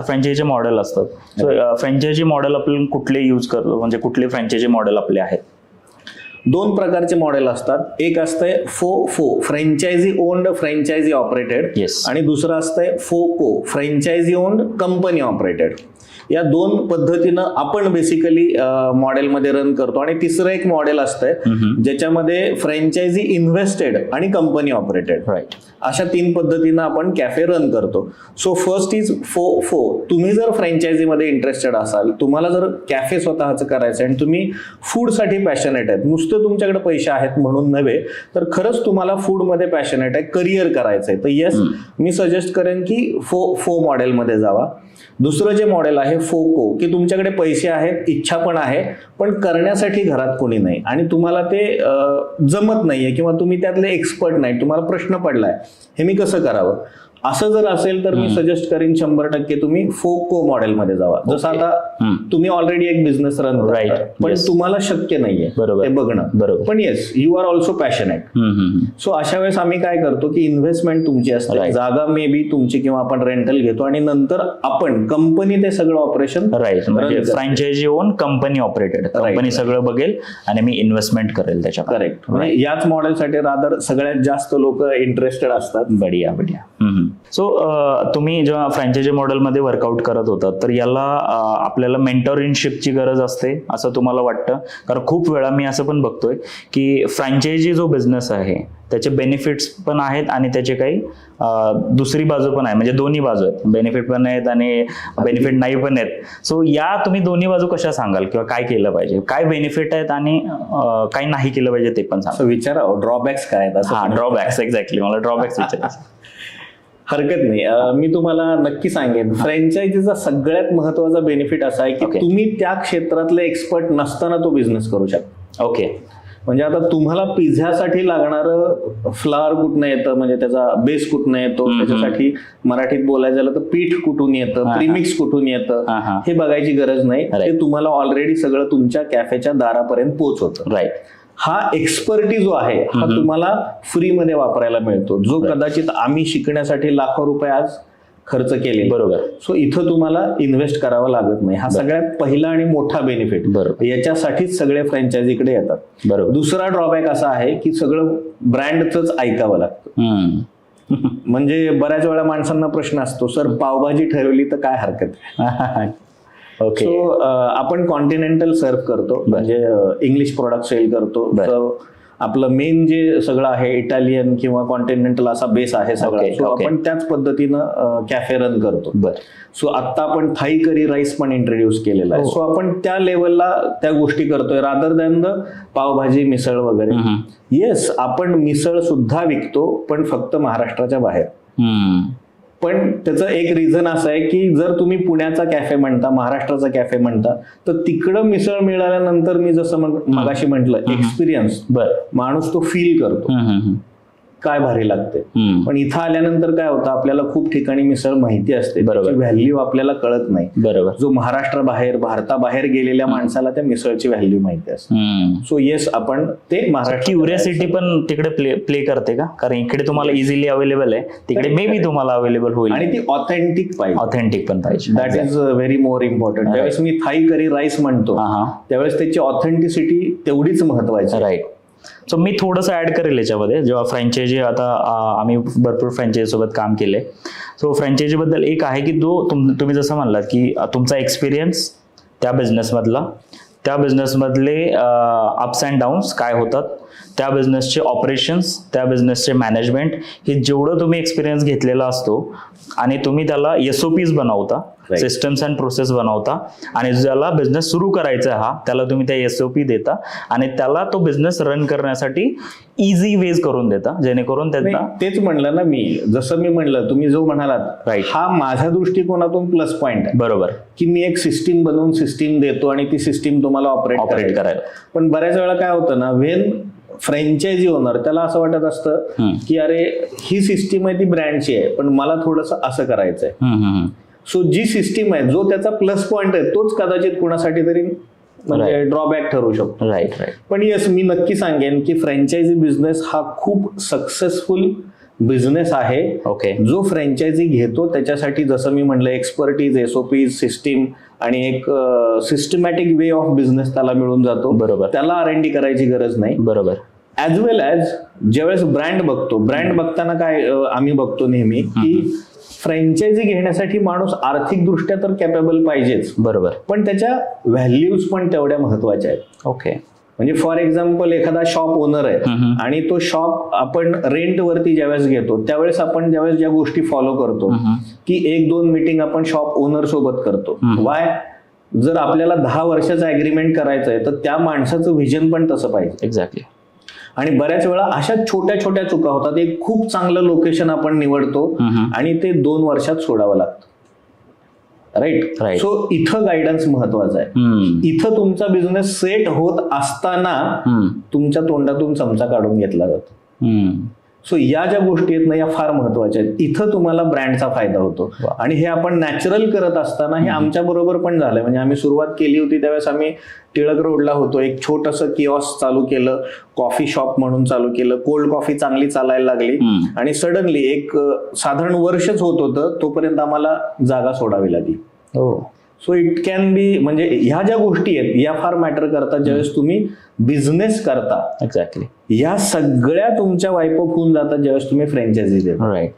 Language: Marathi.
फ्रँचायझी मॉडेल असतात. सो फ्रँचायझी मॉडेल आपण कुठले यूज करतो, म्हणजे कुठले फ्रँचायझी मॉडेल आपले आहेत? दोन प्रकारचे मॉडेल असतात. एक असतंय franchise owned franchise operated, Yes. आणि दुसरं असतंय फोको फ्रँचायझी ओन्ड कंपनी ऑपरेटेड. या दोन पद्धतीनं आपण बेसिकली मॉडेलमध्ये रन करतो. आणि तिसरं एक मॉडेल असतंय ज्याच्यामध्ये फ्रँचायझी इन्व्हेस्टेड आणि कंपनी ऑपरेटेड, राईट. अशा तीन पद्धतीनं आपण कॅफे रन करतो. सो फर्स्ट इज तुम्ही जर फ्रँचायझीमध्ये इंटरेस्टेड असाल, तुम्हाला जर कॅफे स्वतःचं करायचं आणि तुम्ही फूडसाठी पॅशनेट आहेत, नुसतं तुमच्याकडे पैसे आहेत म्हणून नव्हे, तर खरंच तुम्हाला फूडमध्ये पॅशनेट आहे, करिअर करायचंय, तर येस, मी सजेस्ट करेन की फो मॉडेलमध्ये जावा. दुसरं जे मॉडेल आहे फोको, की तुमच्याकडे पैसे आहेत, इच्छा पण आहे, पण करण्यासाठी घरात कोणी नाही आणि तुम्हाला ते जमत नाहीये किंवा तुम्ही त्यातले एक्सपर्ट नाही, तुम्हाला प्रश्न पडलाय हे मी कसं करावं, असं जर असेल तर मी सजेस्ट करेन 100% तुम्ही फोको मॉडेलमध्ये जावा. जसं आता तुम्ही ऑलरेडी एक बिझनेस रन Right. पण Yes. तुम्हाला शक्य नाहीये बरोबर. ते बघणं, बरोबर. पण yes, you are also passionate. So अशा वेळेस आम्ही काय करतो की इन्व्हेस्टमेंट तुमची असते, Right. जागा मे बी तुमची किंवा आपण रेंटल घेतो आणि नंतर आपण कंपनी ते सगळं ऑपरेशन राईट. म्हणजे franchise on company operated, company सगळं बघेल आणि मी इन्व्हेस्टमेंट करेल त्याच्या. करेक्ट. म्हणजे याच मॉडेलसाठी रादर सगळ्यात जास्त लोक इंटरेस्टेड असतात. बढिया बढिया. सो तुम्ही जेव्हा फ्रँचायझी मॉडेलमध्ये वर्कआउट करत होता, तर याला आपल्याला मेंटरशिपची गरज असते असं तुम्हाला वाटतं? कारण खूप वेळा मी असं पण बघतोय की फ्रँचायझी जो बिझनेस आहे त्याचे बेनिफिट्स पण आहेत आणि त्याचे काही दुसरी बाजू पण आहे, म्हणजे दोन्ही बाजू आहेत, बेनिफिट पण आहेत आणि बेनिफिट नाही पण आहेत. सो या तुम्ही दोन्ही बाजू कशा सांगाल, किंवा काय केलं पाहिजे, काय बेनिफिट आहेत आणि काय नाही केलं पाहिजे ते पण सांगा. विचारा ड्रॉबॅक्स काय आहेत. हा, ड्रॉबॅक्स. एक्झॅक्टली, मला ड्रॉबॅक्स विचारायचं. हरकत नाही, मी तुम्हाला नक्की सांगेन. फ्रँचायझीचा सगळ्यात महत्वाचा बेनिफिट असा आहे की तुम्ही त्या क्षेत्रातले एक्सपर्ट नसताना तो बिझनेस करू शकता. ओके. म्हणजे आता तुम्हाला पिझ्झासाठी लागणारं फ्लावर कुठनं येतं, म्हणजे त्याचा बेस कुठनं येतो, त्याच्यासाठी मराठीत बोलायचं झालं तर पीठ कुठून येतं, प्रीमिक्स कुठून येतं, हे बघायची गरज नाही. ते तुम्हाला ऑलरेडी सगळं तुमच्या कॅफेच्या दारापर्यंत पोहोचवतं. राईट. हा एक्सपर्टी जो आहे हा तुम्हाला फ्रीमध्ये वापरायला मिळतो, जो कदाचित आम्ही शिकण्यासाठी लाखो रुपये आज खर्च केले. बरोबर. सो इथं तुम्हाला इन्व्हेस्ट करावं लागत नाही. हा सगळ्यात पहिला आणि मोठा बेनिफिट. बरोबर. याच्यासाठीच सगळे फ्रँचायझीकडे येतात. बरोबर. दुसरा ड्रॉबॅक असा आहे की सगळं ब्रँडच ऐकावं लागतं. म्हणजे बऱ्याच वेळा माणसांना प्रश्न असतो, सर पावभाजी ठरवली तर काय हरकत आहे. ओके. सो आपण कॉन्टिनेंटल सर्व करतो, म्हणजे इंग्लिश प्रोडक्ट सेल करतो. तर आपलं मेन जे सगळं आहे इटालियन किंवा कॉन्टिनेंटल असा बेस आहे सगळा. सो आपण त्याच पद्धतीनं कॅफे रन करतो. सो आता आपण थाई करी राईस पण इंट्रोड्यूस केलेला आहे. सो आपण त्या लेवलला त्या गोष्टी करतोय, रादर दॅन द पावभाजी मिसळ वगैरे. येस, आपण मिसळ सुद्धा विकतो, पण फक्त महाराष्ट्राच्या बाहेर. पण त्याचं एक रिझन असं आहे की जर तुम्ही पुण्याचा कॅफे म्हणता, महाराष्ट्राचा कॅफे म्हणता, तर तिकडं मिसळ मिळाल्यानंतर मी जसं मगाशी म्हटलं, एक्सपिरियन्स, माणूस तो फील करतो काय भारी लागते. पण इथं आल्यानंतर काय होतं, आपल्याला खूप ठिकाणी मिसळ माहिती असते, त्याची व्हॅल्यू आपल्याला कळत नाही. बरोबर. जो महाराष्ट्राबाहेर, भारताबाहेर गेलेल्या माणसाला त्या मिसळची व्हॅल्यू माहिती असते. सो येस, आपण ते महाराष्ट्र क्युरियोसिटी पण तिकडे प्ले करते का? कारण इकडे तुम्हाला इझिली अवेलेबल आहे, तिकडे मे बी तुम्हाला अवेलेबल होईल. आणि ती ऑथेंटिक पाहिजे. ऑथेंटिक पण पाहिजे. That is very more important. ज्यावेळेस मी थाई करी राईस म्हणतो त्यावेळेस त्याची ऑथेंटिसिटी तेवढीच महत्वाची. राईट. सो मी थोडंसं ऍड करेल याच्यामध्ये. जेव्हा फ्रँचायझी, आता आम्ही भरपूर फ्रँचायझी सोबत काम केले. सो फ्रँचायझी बद्दल एक आहे की तुम्ही जसं म्हणलात की तुमचा एक्सपिरियन्स त्या बिझनेसमधले अप्स अँड डाऊन्स काय होतात, त्या बिझनेसचे ऑपरेशन्स, त्या बिझनेसचे मॅनेजमेंट, हे जेवढं तुम्ही एक्सपिरियन्स घेतलेला असतो आणि तुम्ही त्याला SOPs बनवता, सिस्टम्स अँड प्रोसेस बनवता, आणि ज्याला बिझनेस सुरू करायचा हा, त्याला तुम्ही त्या SOP देता आणि त्याला तो बिझनेस रन करण्यासाठी इझी वेज करून देता, जेणेकरून त्याचा. तेच म्हणलं ना मी, जसं मी म्हणलं, तुम्ही जो म्हणालात, हा माझ्या दृष्टिकोनातून प्लस पॉइंट आहे. बरोबर. की मी एक सिस्टीम बनवून सिस्टीम देतो आणि ती सिस्टीम तुम्हाला ऑपरेट करायला. पण बऱ्याच वेळा काय होतं ना, व्हेन फ्रँचायझी ओनर, त्याला असं वाटत असतं की अरे ही सिस्टीम आहे ती ब्रँडची आहे, पण मला थोडंसं असं करायचंय. सो जी सिस्टीम आहे, जो त्याचा प्लस पॉइंट आहे, तोच कदाचित कुणासाठी तरी म्हणजे ड्रॉबॅक ठरू शकतो. राईट. पण येस, मी नक्की सांगेन की फ्रँचायझी बिझनेस हा खूप सक्सेसफुल बिझनेस आहे. ओके. जो फ्रँचायझी घेतो त्याच्यासाठी जसं मी म्हणलं एक्सपर्टीज, SOP, सिस्टीम आणि एक सिस्टमॅटिक वे ऑफ बिझनेस त्याला मिळून जातो. बरोबर. त्याला R&D करायची गरज नाही. बरोबर. ॲज वेल ॲज ज्यावेळेस ब्रँड बघताना काय आम्ही बघतो नेहमी की फ्रँचायझी घेण्यासाठी माणूस आर्थिकदृष्ट्या तर कॅपेबल पाहिजेच. बरोबर. पण त्याच्या व्हॅल्यूज पण तेवढ्या महत्वाच्या आहेत. ओके. म्हणजे फॉर एक्झाम्पल एखादा शॉप ओनर आहे आणि तो शॉप आपण रेंट वरती ज्यावेळेस घेतो त्यावेळेस आपण ज्यावेळेस ज्या गोष्टी फॉलो करतो की 1-2 मीटिंग आपण शॉप ओनर सोबत करतो. वाय? जर आपल्याला 10 वर्षाचं अग्रीमेंट करायचं आहे तर त्या माणसाचं व्हिजन पण तसं पाहिजे. एक्झॅक्टली. आणि बऱ्याच वेळा अशा छोट्या छोट्या चुका होतात. एक खूप चांगलं लोकेशन आपण निवडतो आणि ते 2 वर्षात सोडावं लागतं. राईट. सो इथं गायडन्स महत्वाचा आहे. इथं तुमचा बिझनेस सेट होत असताना तुमच्या तोंडातून चमचा काढून घेतला जातो. सो या ज्या गोष्टी आहेत ना या फार महत्वाच्या आहेत. इथं तुम्हाला ब्रँडचा फायदा होतो. आणि हे आपण नॅचरल करत असताना हे आमच्या बरोबर पण झालंय. म्हणजे आम्ही सुरुवात केली होती त्यावेळेस आम्ही टिळक रोडला होतो. एक छोटंसं किऑस्क चालू केलं, कॉफी शॉप म्हणून चालू केलं. कोल्ड कॉफी चांगली चालायला लागली आणि सडनली एक साधारण वर्षच होत होतं तोपर्यंत आम्हाला जागा सोडावी लागली. सो इट कॅन बी, म्हणजे ह्या ज्या गोष्टी आहेत या फार मॅटर करतात ज्यावेळेस तुम्ही बिझनेस करता. एक्झॅक्टली. या सगळ्या तुमच्या वाईप ऑफ होऊन जातात ज्यावेळेस तुम्ही फ्रँचायझी देता. राईट.